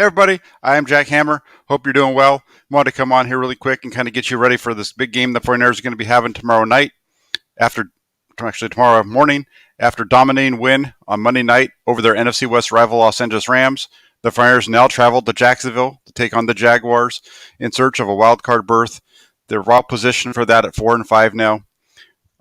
everybody, I am Jack Hammer. Hope you're doing well. Wanted to come on here really quick and kind of get you ready for this big game the 49ers are going to be having tomorrow night, tomorrow morning, after dominating win on Monday night over their NFC West rival Los Angeles Rams. The 49ers now travel to Jacksonville to take on the Jaguars in search of a wild card berth. They're well positioned for that at 4-5 now.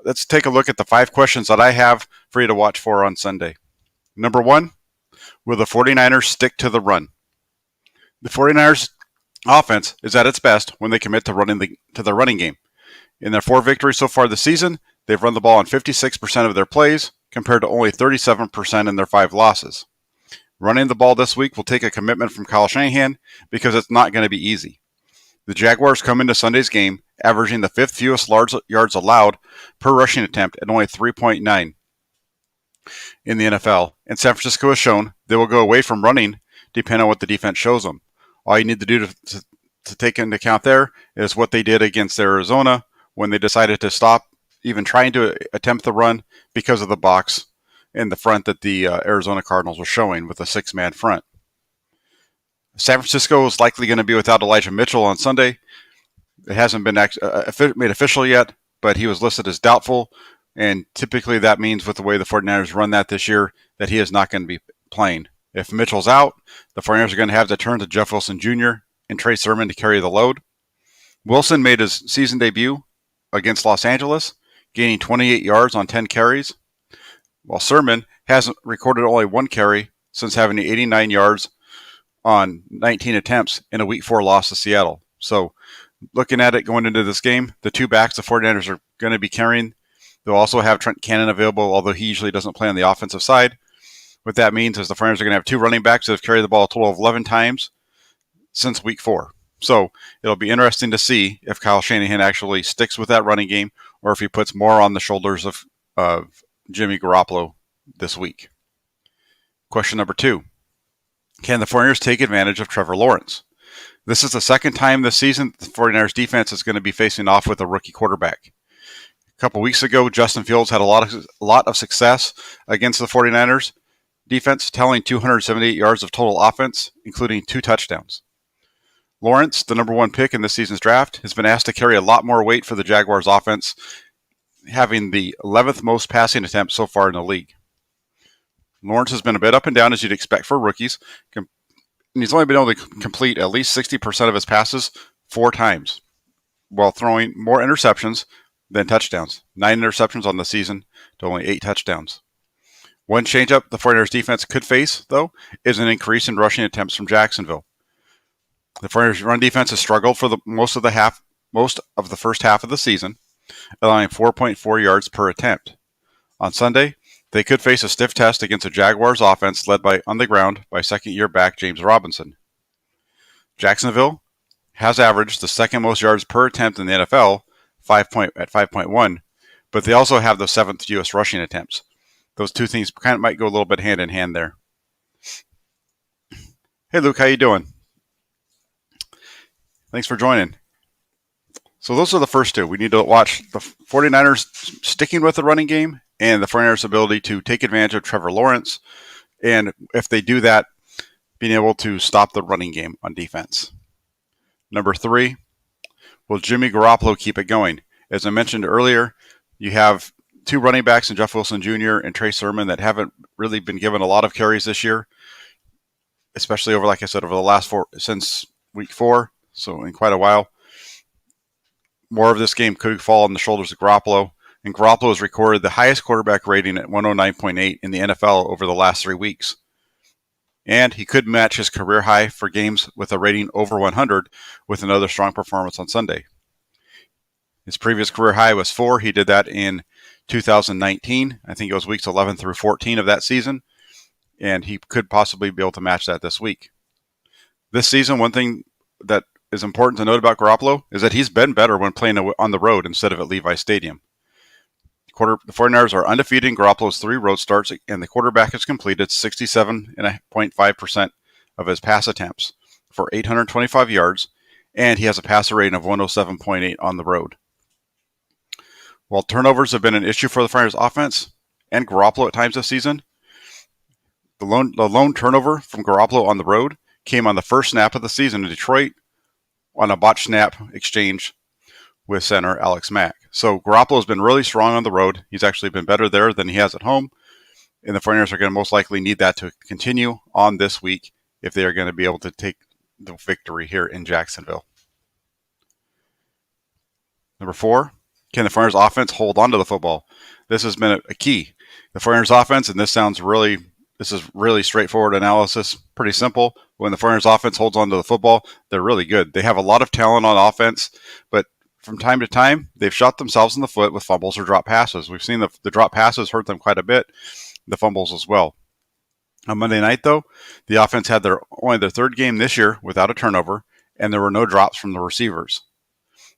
Let's take a look at the 5 questions that I have for you to watch for on Sunday. Number 1, will the 49ers stick to the run? The 49ers offense is at its best when they commit to the running game. In their 4 victories so far this season, they've run the ball on 56% of their plays compared to only 37% in their 5 losses. Running the ball this week will take a commitment from Kyle Shanahan because it's not going to be easy. The Jaguars come into Sunday's game averaging the 5th fewest yards allowed per rushing attempt at only 3.9 in the NFL, and San Francisco has shown they will go away from running depending on what the defense shows them. All you need to do to take into account there is what they did against Arizona when they decided to stop even trying to attempt the run because of the box in the front that the Arizona Cardinals were showing with a 6-man front. San Francisco is likely going to be without Elijah Mitchell on Sunday. It hasn't been made official yet, but he was listed as doubtful, and typically that means with the way the 49ers run that this year that he is not going to be playing. If Mitchell's out, the 49ers are going to have to turn to Jeff Wilson Jr. and Trey Sermon to carry the load. Wilson made his season debut against Los Angeles, gaining 28 yards on 10 carries, while Sermon hasn't recorded only 1 carry since having 89 yards on 19 attempts in a Week 4 loss to Seattle. So looking at it going into this game, the 2 backs the 49ers are going to be carrying, they'll also have Trent Cannon available, although he usually doesn't play on the offensive side. What that means is the 49ers are going to have 2 running backs that have carried the ball a total of 11 times since Week 4. So it'll be interesting to see if Kyle Shanahan actually sticks with that running game or if he puts more on the shoulders of Jimmy Garoppolo this week. Question number 2. Can the 49ers take advantage of Trevor Lawrence? This is the second time this season the 49ers defense is going to be facing off with a rookie quarterback. A couple weeks ago, Justin Fields had a lot of success against the 49ers defense, tallying 278 yards of total offense, including 2 touchdowns. Lawrence, the number 1 pick in this season's draft, has been asked to carry a lot more weight for the Jaguars offense, having the 11th most passing attempts so far in the league. Lawrence has been a bit up and down as you'd expect for rookies, and he's only been able to complete at least 60% of his passes 4 times, while throwing more interceptions than touchdowns. 9 interceptions on the season to only 8 touchdowns. One changeup the 49ers defense could face, though, is an increase in rushing attempts from Jacksonville. The 49ers run defense has struggled for most of the first half of the season, allowing 4.4 yards per attempt. On Sunday, they could face a stiff test against a Jaguars offense led on the ground by second-year back James Robinson. Jacksonville has averaged the 2nd most yards per attempt in the NFL, at 5.1, but they also have the 7th fewest rushing attempts. Those 2 things kind of might go a little bit hand in hand there. Hey Luke, how you doing? Thanks for joining. So those are the first 2. We need to watch the 49ers sticking with the running game and the 49ers' ability to take advantage of Trevor Lawrence, and if they do that, being able to stop the running game on defense. Number 3, will Jimmy Garoppolo keep it going? As I mentioned earlier, you have 2 running backs in Jeff Wilson Jr. and Trey Sermon that haven't really been given a lot of carries this year, especially over the last 4 since Week 4, so in quite a while. More of this game could fall on the shoulders of Garoppolo, and Garoppolo has recorded the highest quarterback rating at 109.8 in the NFL over the last 3 weeks. And he could match his career high for games with a rating over 100 with another strong performance on Sunday. His previous career high was 4. He did that in 2019. I think it was weeks 11 through 14 of that season, and he could possibly be able to match that this week. This season, one thing that is important to note about Garoppolo is that he's been better when playing on the road instead of at Levi Stadium. The 49ers are undefeated in Garoppolo's 3 road starts, and the quarterback has completed 67.5% of his pass attempts for 825 yards, and he has a passer rating of 107.8 on the road. While turnovers have been an issue for the 49ers offense and Garoppolo at times this season, the lone turnover from Garoppolo on the road came on the first snap of the season in Detroit on a botched snap exchange with center Alex Mack. So Garoppolo has been really strong on the road. He's actually been better there than he has at home. And the 49ers are going to most likely need that to continue on this week if they are going to be able to take the victory here in Jacksonville. Number 4, can the 49ers offense hold on to the football? This has been a key. The 49ers offense, and this is really straightforward analysis, pretty simple. When the 49ers offense holds on to the football, they're really good. They have a lot of talent on offense, but from time to time, they've shot themselves in the foot with fumbles or drop passes. We've seen the drop passes hurt them quite a bit, the fumbles as well. On Monday night, though, the offense had only their third game this year without a turnover, and there were no drops from the receivers.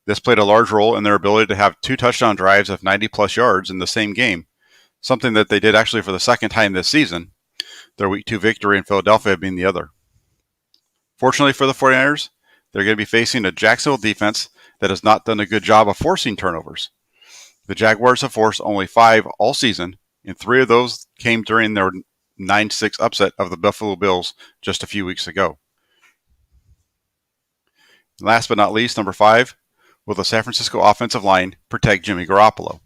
This played a large role in their ability to have 2 touchdown drives of 90-plus yards in the same game, something that they did actually for the second time this season, their Week 2 victory in Philadelphia being the other. Fortunately for the 49ers, they're going to be facing a Jacksonville defense that has not done a good job of forcing turnovers. The Jaguars have forced only 5 all season, and 3 of those came during their 9-6 upset of the Buffalo Bills just a few weeks ago. Last but not least, number 5, will the San Francisco offensive line protect Jimmy Garoppolo?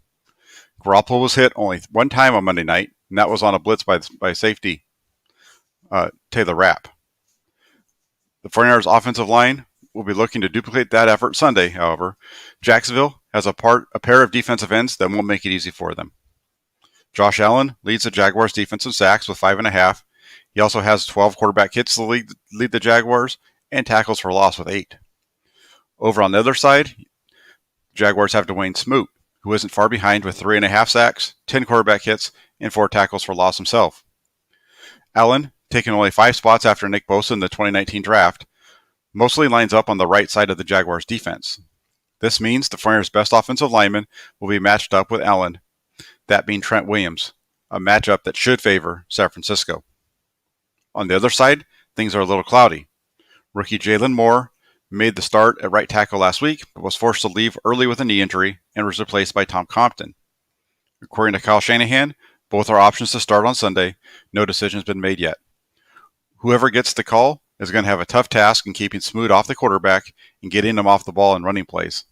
Garoppolo was hit only one time on Monday night, and that was on a blitz by safety Taylor Rapp. The 49ers offensive line will be looking to duplicate that effort Sunday, however. Jacksonville has a pair of defensive ends that won't make it easy for them. Josh Allen leads the Jaguars defense in sacks with 5.5. He also has 12 quarterback hits to lead the Jaguars and tackles for loss with 8. Over on the other side, Jaguars have Dwayne Smoot, who isn't far behind with 3.5 sacks, 10 quarterback hits, and 4 tackles for loss himself. Allen, taking only 5 spots after Nick Bosa in the 2019 draft, mostly lines up on the right side of the Jaguars defense. This means the 49ers' best offensive lineman will be matched up with Allen, that being Trent Williams, a matchup that should favor San Francisco. On the other side, things are a little cloudy. Rookie Jalen Moore made the start at right tackle last week, but was forced to leave early with a knee injury and was replaced by Tom Compton. According to Kyle Shanahan, both are options to start on Sunday. No decision has been made yet. Whoever gets the call is going to have a tough task in keeping Smoot off the quarterback and getting him off the ball and running plays.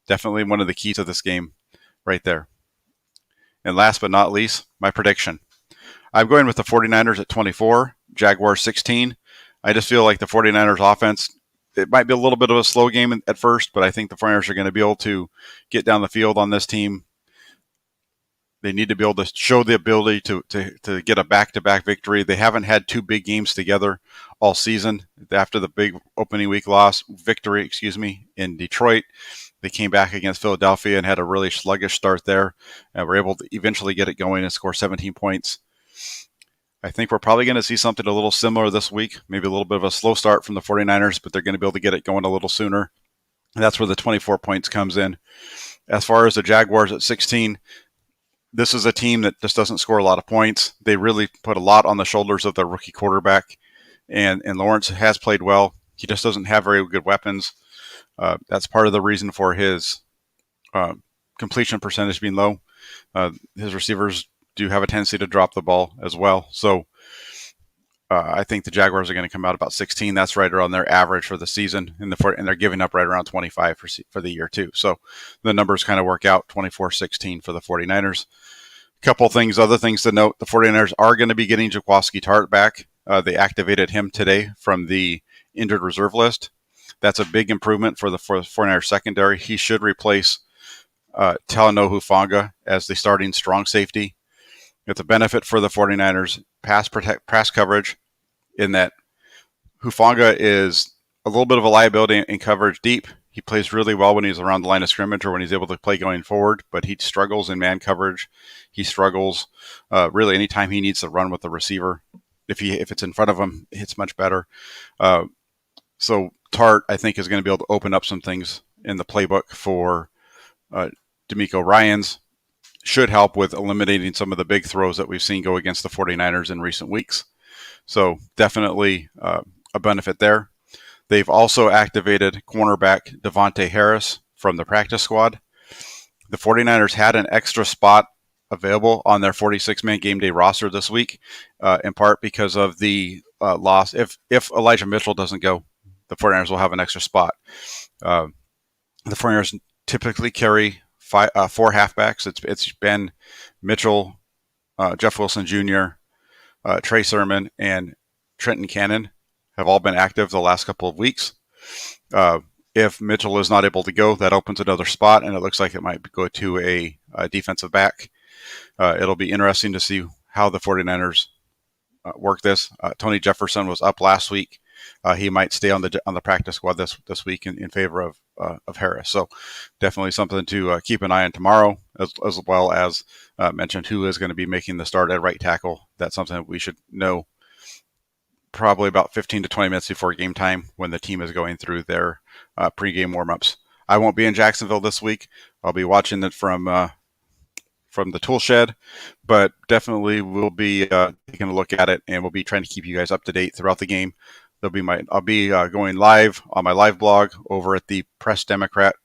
Definitely one of the keys of this game right there. And last but not least, my prediction. I'm going with the 49ers at 24, Jaguars 16. I just feel like the 49ers offense, it might be a little bit of a slow game at first, but I think the 49ers are going to be able to get down the field on this team. They need to be able to show the ability to get a back-to-back victory. They haven't had 2 big games together all season. After the big opening week victory in Detroit, they came back against Philadelphia and had a really sluggish start there, and were able to eventually get it going and score 17 points. I think we're probably going to see something a little similar this week, maybe a little bit of a slow start from the 49ers, but they're going to be able to get it going a little sooner. And that's where the 24 points comes in. As far as the Jaguars at 16, this is a team that just doesn't score a lot of points. They really put a lot on the shoulders of their rookie quarterback, and Lawrence has played well. He just doesn't have very good weapons. That's part of the reason for his completion percentage being low. His receivers do have a tendency to drop the ball as well. So I think the Jaguars are going to come out about 16. That's right around their average for the season, and they're giving up right around 25 for the year too. So the numbers kind of work out, 24-16 for the 49ers. Other things to note, the 49ers are going to be getting Jaquiski Tartt back. They activated him today from the injured reserve list. That's a big improvement for the 49ers secondary. He should replace Talanoa Hufanga as the starting strong safety. It's a benefit for the 49ers pass coverage in that Hufanga is a little bit of a liability in coverage deep. He plays really well when he's around the line of scrimmage or when he's able to play going forward, but he struggles in man coverage. He struggles really anytime he needs to run with the receiver. If it's in front of him, it's much better. So Tartt, I think, is going to be able to open up some things in the playbook for D'Amico Ryans. Should help with eliminating some of the big throws that we've seen go against the 49ers in recent weeks. So definitely a benefit there. They've also activated cornerback Devontae Harris from the practice squad. The 49ers had an extra spot available on their 46-man game day roster this week, in part because of the loss. If Elijah Mitchell doesn't go, the 49ers will have an extra spot. The 49ers typically carry four halfbacks. It's been Mitchell, Jeff Wilson Jr., Trey Sermon, and Trenton Cannon have all been active the last couple of weeks. If Mitchell is not able to go, that opens another spot, and it looks like it might go to a defensive back. It'll be interesting to see how the 49ers work this. Tony Jefferson was up last week. He might stay on the practice squad this week in favor of Harris. So definitely something to keep an eye on tomorrow, as well as mentioned who is going to be making the start at right tackle. That's something that we should know probably about 15 to 20 minutes before game time when the team is going through their pregame warmups. I won't be in Jacksonville this week. I'll be watching it from the tool shed, but definitely we'll be taking a look at it, and we'll be trying to keep you guys up to date throughout the game. I'll be going live on my live blog over at the Press Democrat,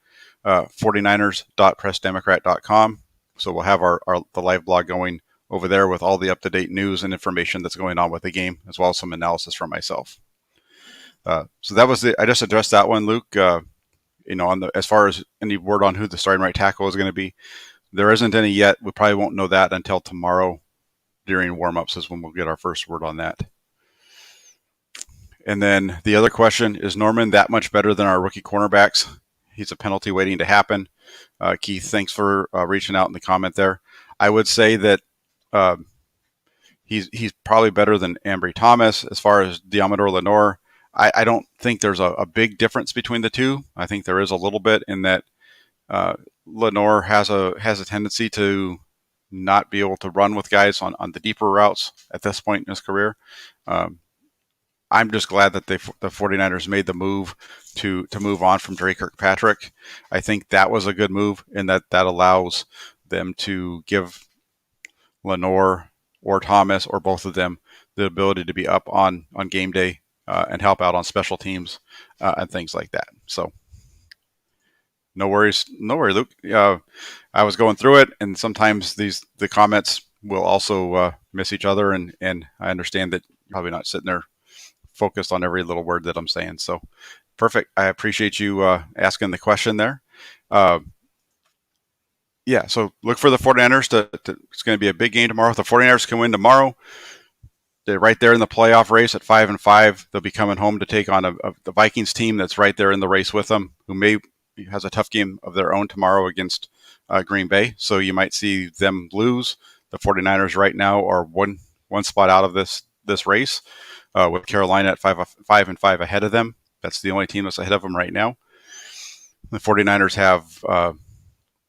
49ers.pressdemocrat.com. So we'll have the live blog going over there with all the up-to-date news and information that's going on with the game, as well as some analysis from myself. So that was I just addressed that one, Luke. As far as any word on who the starting right tackle is going to be, there isn't any yet. We probably won't know that until tomorrow during warm-ups is when we'll get our first word on that. And then the other question, is Norman that much better than our rookie cornerbacks? He's a penalty waiting to happen. Keith, thanks for reaching out in the comment there. I would say that he's probably better than Ambry Thomas. As far as Diamador Lenore, I don't think there's a big difference between the two. I think there is a little bit in that Lenore has a tendency to not be able to run with guys on the deeper routes at this point in his career. I'm just glad that the 49ers made the move to move on from Dre Kirkpatrick. I think that was a good move in that allows them to give Lenore or Thomas or both of them the ability to be up on game day and help out on special teams and things like that. So no worries, Luke. I was going through it, and sometimes the comments will also miss each other, and I understand that you're probably not sitting there focused on every little word that I'm saying. So perfect. I appreciate you asking the question there. So look for the 49ers it's going to be a big game tomorrow. If the 49ers can win tomorrow, they're right there in the playoff race at 5-5. They'll be coming home to take on the Vikings team that's right there in the race with them, who has a tough game of their own tomorrow against Green Bay. So you might see them lose. The 49ers right now are one spot out of this race. With Carolina at 5-5 ahead of them. That's the only team that's ahead of them right now. The 49ers have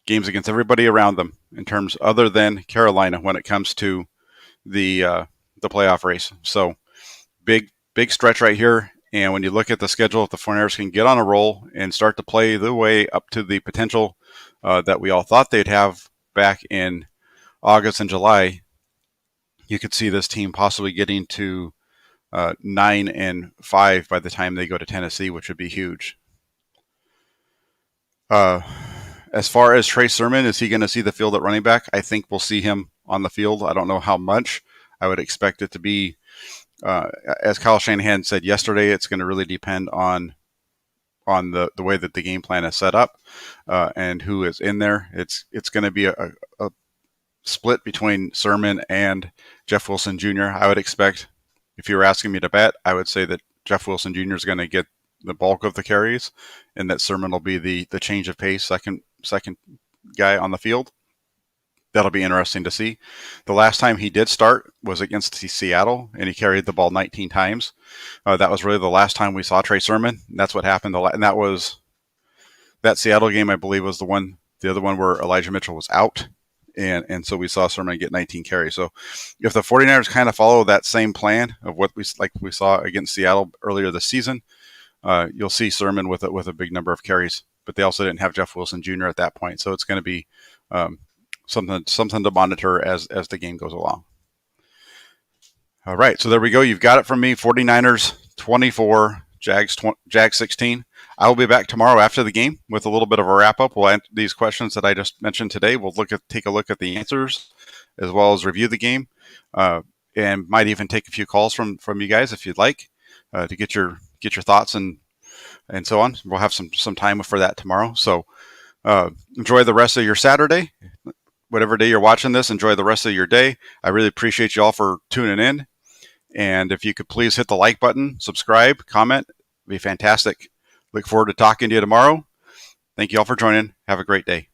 games against everybody around them in terms other than Carolina when it comes to the playoff race. So big stretch right here. And when you look at the schedule, if the 49ers can get on a roll and start to play the way up to the potential that we all thought they'd have back in August and July, you could see this team possibly getting to 9-5 by the time they go to Tennessee, which would be huge. As far as Trey Sermon, is he going to see the field at running back? I think we'll see him on the field. I don't know how much. I would expect it to be, as Kyle Shanahan said yesterday, it's going to really depend on the way that the game plan is set up and who is in there. It's going to be a split between Sermon and Jeff Wilson Jr. I would expect. If you were asking me to bet, I would say that Jeff Wilson Jr. is going to get the bulk of the carries, and that Sermon will be the change of pace second guy on the field. That'll be interesting to see. The last time he did start was against Seattle, and he carried the ball 19 times. That was really the last time we saw Trey Sermon, and that's what happened. And that was that Seattle game, I believe, was the other one where Elijah Mitchell was out. And so we saw Sermon get 19 carries. So if the 49ers kind of follow that same plan of what we saw against Seattle earlier this season, you'll see Sermon with a big number of carries. But they also didn't have Jeff Wilson Jr. at that point. So it's going to be something to monitor as the game goes along. All right, so there we go. You've got it from me. 49ers 24, Jags 16. I will be back tomorrow after the game with a little bit of a wrap-up. We'll answer these questions that I just mentioned today. We'll take a look at the answers as well as review the game. and might even take a few calls from you guys if you'd like, to get your thoughts and so on. We'll have some time for that tomorrow. So enjoy the rest of your Saturday. Whatever day you're watching this, enjoy the rest of your day. I really appreciate you all for tuning in. And if you could please hit the like button, subscribe, comment, it'd be fantastic. Look forward to talking to you tomorrow. Thank you all for joining. Have a great day.